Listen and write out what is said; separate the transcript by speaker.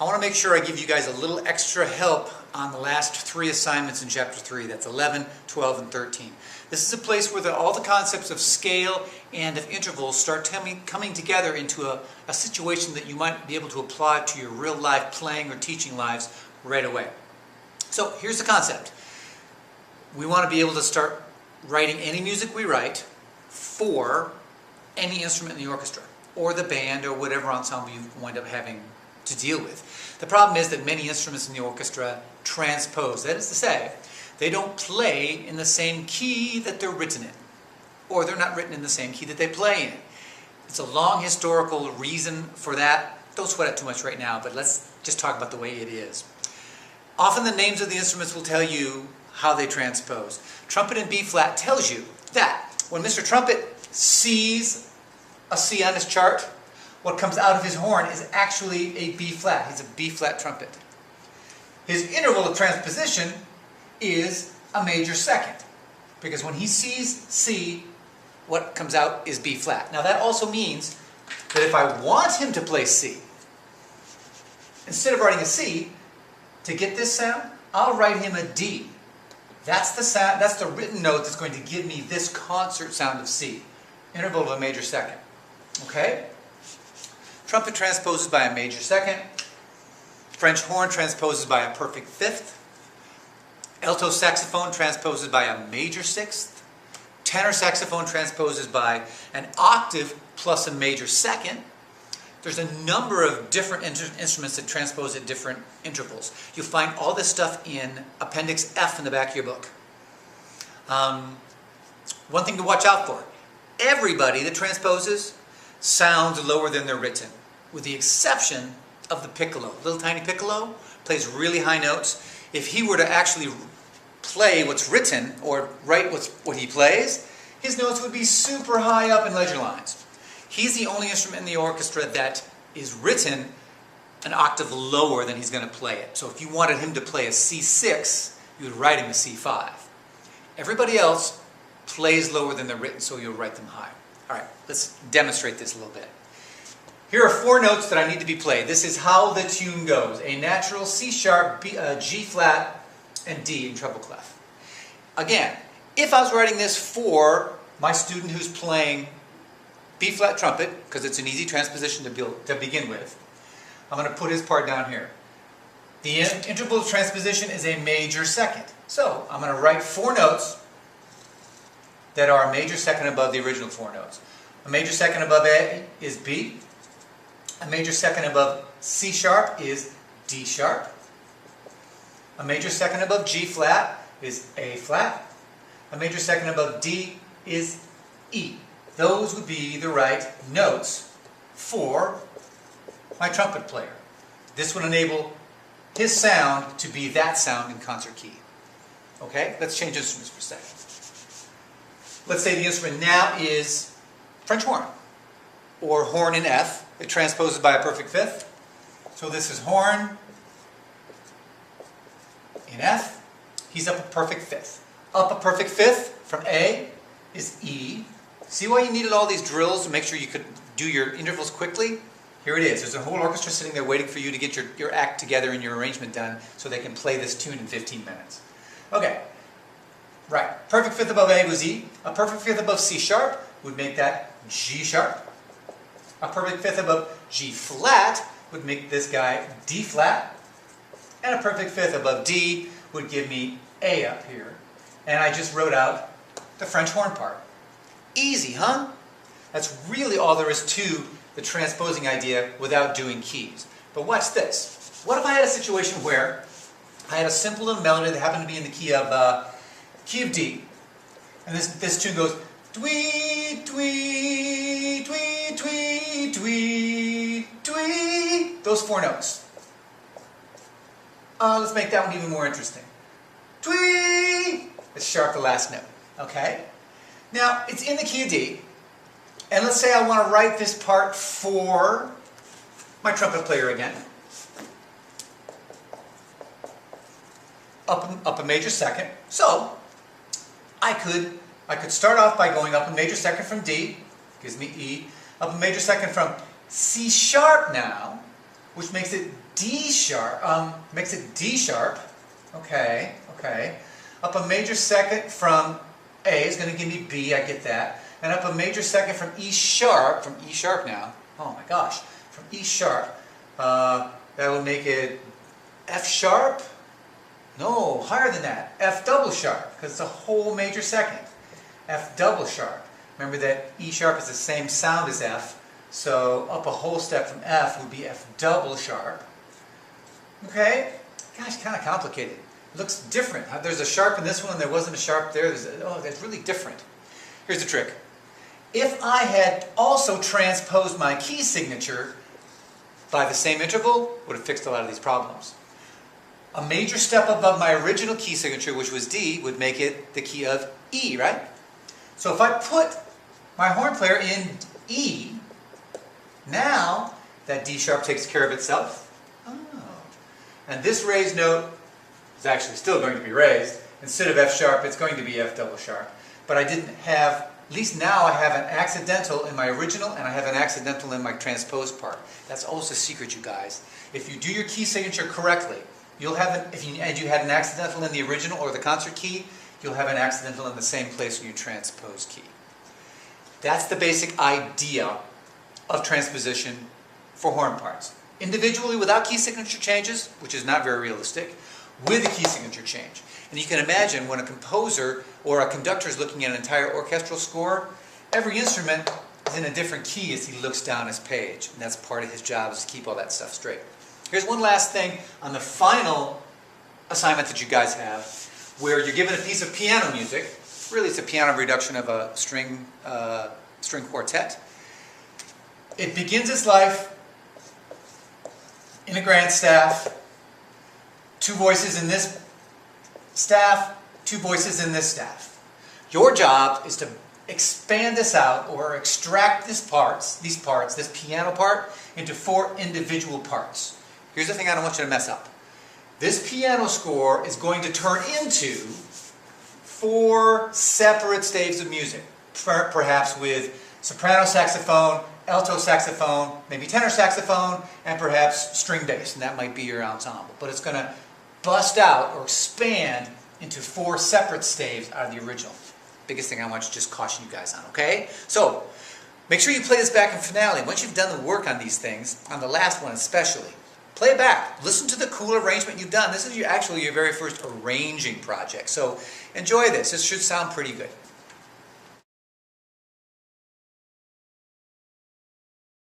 Speaker 1: I want to make sure I give you guys a little extra help on the last 3 assignments in Chapter 3. That's 11, 12, and 13. This is a place where all the concepts of scale and of intervals start coming together into a situation that you might be able to apply to your real life playing or teaching lives right away. So here's the concept. We want to be able to start writing any music we write for any instrument in the orchestra or the band or whatever ensemble you wind up having to deal with. The problem is that many instruments in the orchestra transpose. That is to say, they don't play in the same key that they're written in, or they're not written in the same key that they play in. It's a long historical reason for that. Don't sweat it too much right now, but let's just talk about the way it is. Often the names of the instruments will tell you how they transpose. Trumpet in B flat tells you that when Mr. Trumpet sees a C on his chart, what comes out of his horn is actually a B flat. He's a B flat trumpet. His interval of transposition is a major second, because when he sees C, what comes out is B flat. Now that also means that if I want him to play C, instead of writing a C, to get this sound, I'll write him a D. That's the sound, that's the written note that's going to give me this concert sound of C. Interval of a major second. Okay? Trumpet transposes by a major second. French horn transposes by a perfect fifth. Alto saxophone transposes by a major sixth. Tenor saxophone transposes by an octave plus a major second. There's a number of different instruments that transpose at different intervals. You'll find all this stuff in Appendix F in the back of your book. One thing to watch out for. Everybody that transposes sounds lower than they're written, with the exception of the piccolo. Little tiny piccolo plays really high notes. If he were to actually play what's written, or write what he plays, his notes would be super high up in ledger lines. He's the only instrument in the orchestra that is written an octave lower than he's going to play it. So if you wanted him to play a C6, you would write him a C5. Everybody else plays lower than they're written, so you'll write them high. All right, let's demonstrate this a little bit. Here are 4 notes that I need to be played. This is how the tune goes. A natural C sharp, G flat, and D in treble clef. Again, if I was writing this for my student who's playing B flat trumpet, because it's an easy transposition to begin with, I'm going to put his part down here. The interval of transposition is a major second. So I'm going to write 4 notes that are a major second above the original 4 notes. A major second above A is B. A major second above C sharp is D sharp. A major second above G flat is A flat. A major second above D is E. Those would be the right notes for my trumpet player. This would enable his sound to be that sound in concert key. Okay, let's change instruments for a second. Let's say the instrument now is French horn, or horn in F. It transposes by a perfect fifth. So this is horn in F. He's up a perfect fifth. Up a perfect fifth from A is E. See why you needed all these drills to make sure you could do your intervals quickly? Here it is. There's a whole orchestra sitting there waiting for you to get your act together and your arrangement done so they can play this tune in 15 minutes. Okay. Right. Perfect fifth above A was E. A perfect fifth above C sharp would make that G sharp. A perfect fifth above G flat would make this guy D flat. And a perfect fifth above D would give me A up here. And I just wrote out the French horn part. Easy, huh? That's really all there is to the transposing idea without doing keys. But watch this. What if I had a situation where I had a simple little melody that happened to be in the key of D, and this tune goes twee, twee, twee, twee, twee, twee. Those 4 notes. Let's make that one even more interesting. Twee. Let's sharp the last note. Okay. Now it's in the key of D, and let's say I want to write this part for my trumpet player again. Up a major second. So I could start off by going up a major second from D, gives me E, up a major second from C sharp now, which makes it D sharp. Okay, okay. Up a major second from A is going to give me B, I get that. And up a major second from E sharp now, oh my gosh, from E sharp, that would make it F sharp? No, higher than that, F double sharp, because it's a whole major second. F double sharp. Remember that E sharp is the same sound as F, so up a whole step from F would be F double sharp. Okay? Gosh, kind of complicated. It looks different. There's a sharp in this one, there wasn't a sharp there. Oh, that's really different. Here's the trick. If I had also transposed my key signature by the same interval, would have fixed a lot of these problems. A major step above my original key signature, which was D, would make it the key of E, right? So if I put my horn player in E, now that D sharp takes care of itself. Oh. And this raised note is actually still going to be raised. Instead of F sharp, it's going to be F double sharp. But I didn't have, at least now I have an accidental in my original and I have an accidental in my transpose part. That's always the secret, you guys. If you do your key signature correctly, you'll have and you had an accidental in the original or the concert key, you'll have an accidental in the same place when you transpose key. That's the basic idea of transposition for horn parts. Individually without key signature changes, which is not very realistic, with a key signature change. And you can imagine when a composer or a conductor is looking at an entire orchestral score, every instrument is in a different key as he looks down his page. And that's part of his job, is to keep all that stuff straight. Here's one last thing on the final assignment that you guys have, where you're given a piece of piano music. Really, it's a piano reduction of a string quartet. It begins its life in a grand staff, two voices in this staff, two voices in this staff. Your job is to expand this out, or extract these parts, this piano part, into 4 individual parts. Here's the thing I don't want you to mess up. This piano score is going to turn into 4 separate staves of music, perhaps with soprano saxophone, alto saxophone, maybe tenor saxophone, and perhaps string bass, and that might be your ensemble. But it's going to bust out or expand into 4 separate staves out of the original. Biggest thing I want to just caution you guys on, okay? So, make sure you play this back in finale. Once you've done the work on these things, on the last one especially, play it back. Listen to the cool arrangement you've done. This is actually your very first arranging project. So, enjoy this. This should sound pretty good.